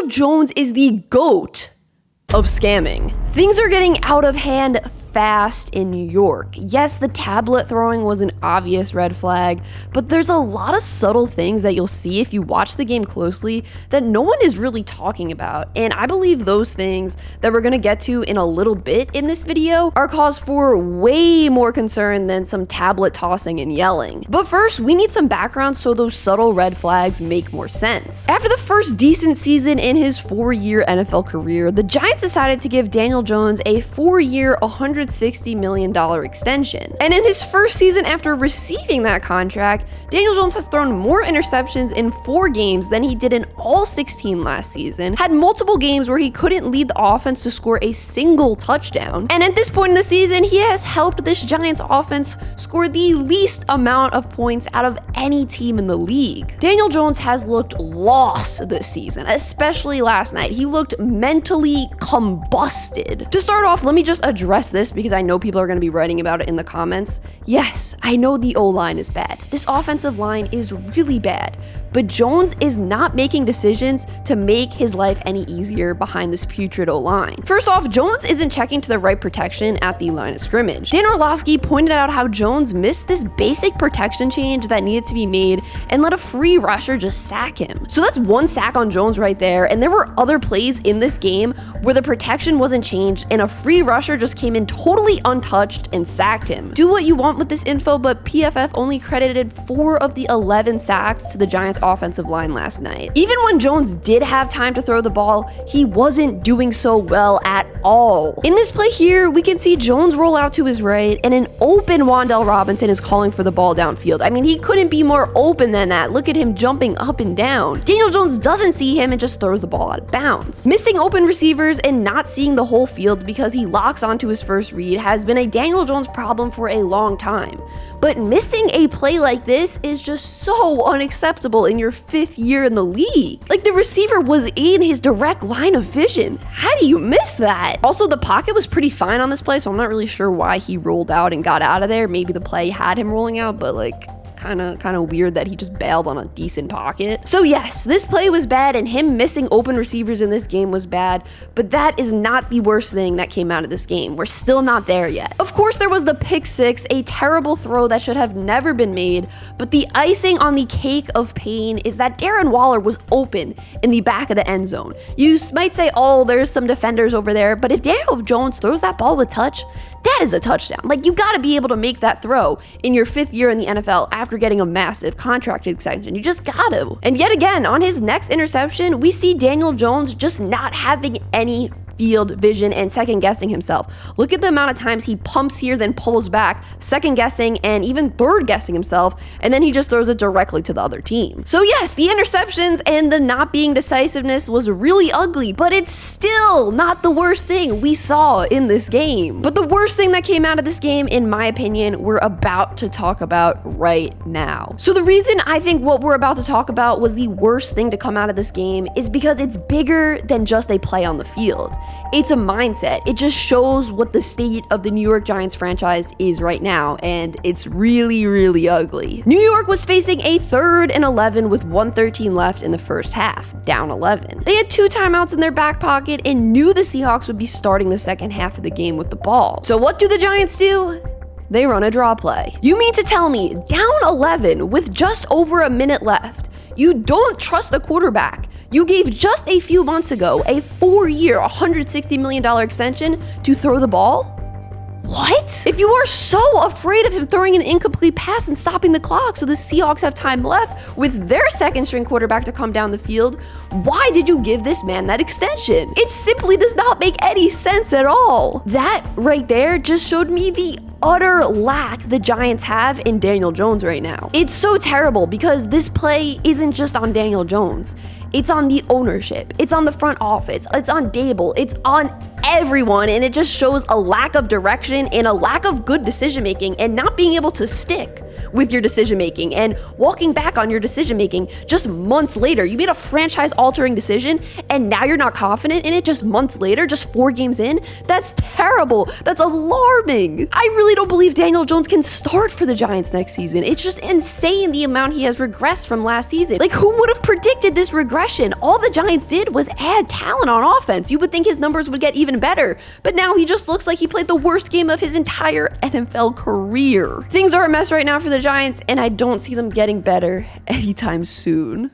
Daniel Jones is the GOAT of scamming. Things are getting out of hand fast in New York. Yes, the tablet throwing was an obvious red flag, but there's a lot of subtle things that you'll see if you watch the game closely that no one is really talking about. And I believe those things that we're gonna get to in a little bit in this video are cause for way more concern than some tablet tossing and yelling. But first, we need some background so those subtle red flags make more sense. After the first decent season in his 4-year NFL career, the Giants decided to give Daniel Jones a 4-year, $160 million extension. And in his first season after receiving that contract, Daniel Jones has thrown more interceptions in 4 games than he did in all 16 last season, had multiple games where he couldn't lead the offense to score a single touchdown. And at this point in the season, he has helped this Giants offense score the least amount of points out of any team in the league. Daniel Jones has looked lost this season, especially last night. He looked mentally combusted. To start off, let me just address this because I know people are going to be writing about it in the comments. Yes, I know the O-line is bad. This offensive line is really bad, but Jones is not making decisions to make his life any easier behind this putrid O-line. First off, Jones isn't checking to the right protection at the line of scrimmage. Dan Orlovsky pointed out how Jones missed this basic protection change that needed to be made and let a free rusher just sack him. So that's 1 sack on Jones right there, and there were other plays in this game where the protection wasn't changed and a free rusher just came in totally untouched and sacked him. Do what you want with this info, but PFF only credited 4 of the 11 sacks to the Giants offensive line last night. Even when Jones did have time to throw the ball, he wasn't doing so well at all. In this play here, we can see Jones roll out to his right and an open Wan'Dale Robinson is calling for the ball downfield. I mean, he couldn't be more open than that. Look at him jumping up and down. Daniel Jones doesn't see him and just throws the ball out of bounds. Missing open receivers and not seeing the whole field because he locks onto his first read has been a Daniel Jones problem for a long time. But missing a play like this is just so unacceptable in your 5th year in the league. Like, the receiver was in his direct line of vision. How do you miss that? Also, the pocket was pretty fine on this play, so I'm not really sure why he rolled out and got out of there. Maybe the play had him rolling out, but like, kind of weird that he just bailed on a decent pocket. So yes, this play was bad and him missing open receivers in this game was bad, but that is not the worst thing that came out of this game. We're still not there yet. Of course, there was the pick 6, a terrible throw that should have never been made, but the icing on the cake of pain is that Darren Waller was open in the back of the end zone. You might say, oh, there's some defenders over there, but if Daniel Jones throws that ball with touch, that is a touchdown. Like, you gotta be able to make that throw in your 5th year in the NFL after getting a massive contract extension. You just gotta. And yet again, on his next interception, we see Daniel Jones just not having any field vision and second guessing himself. Look at the amount of times he pumps here, then pulls back, second guessing and even third guessing himself, and then he just throws it directly to the other team. So yes, the interceptions and the not being decisiveness was really ugly, but it's still not the worst thing we saw in this game. But the worst thing that came out of this game, in my opinion, we're about to talk about right now. So the reason I think what we're about to talk about was the worst thing to come out of this game is because it's bigger than just a play on the field. It's a mindset. It just shows what the state of the New York Giants franchise is right now, and it's really, really ugly. New York was facing a 3rd and 11 with 1:13 left in the first half, down 11. They had 2 timeouts in their back pocket and knew the Seahawks would be starting the second half of the game with the ball. So what do the Giants do? They run a draw play. You mean to tell me, down 11 with just over a minute left, you don't trust the quarterback you gave just a few months ago a 4-year, $160 million extension to throw the ball? What? If you are so afraid of him throwing an incomplete pass and stopping the clock so the Seahawks have time left with their second string quarterback to come down the field, why did you give this man that extension? It simply does not make any sense at all. That right there just showed me the utter lack the Giants have in Daniel Jones right now. It's so terrible because this play isn't just on Daniel Jones. It's on the ownership. It's on the front office. It's on Dable. It's on everyone, and it just shows a lack of direction and a lack of good decision making and not being able to stick. with your decision making and walking back on your decision making just months later. You made a franchise-altering decision, and now you're not confident in it just months later, just 4 games in? That's terrible. That's alarming. I really don't believe Daniel Jones can start for the Giants next season. It's just insane the amount he has regressed from last season. Like, who would have predicted this regression? All the Giants did was add talent on offense. You would think his numbers would get even better, but now he just looks like he played the worst game of his entire NFL career. Things are a mess right now for the Giants, and I don't see them getting better anytime soon.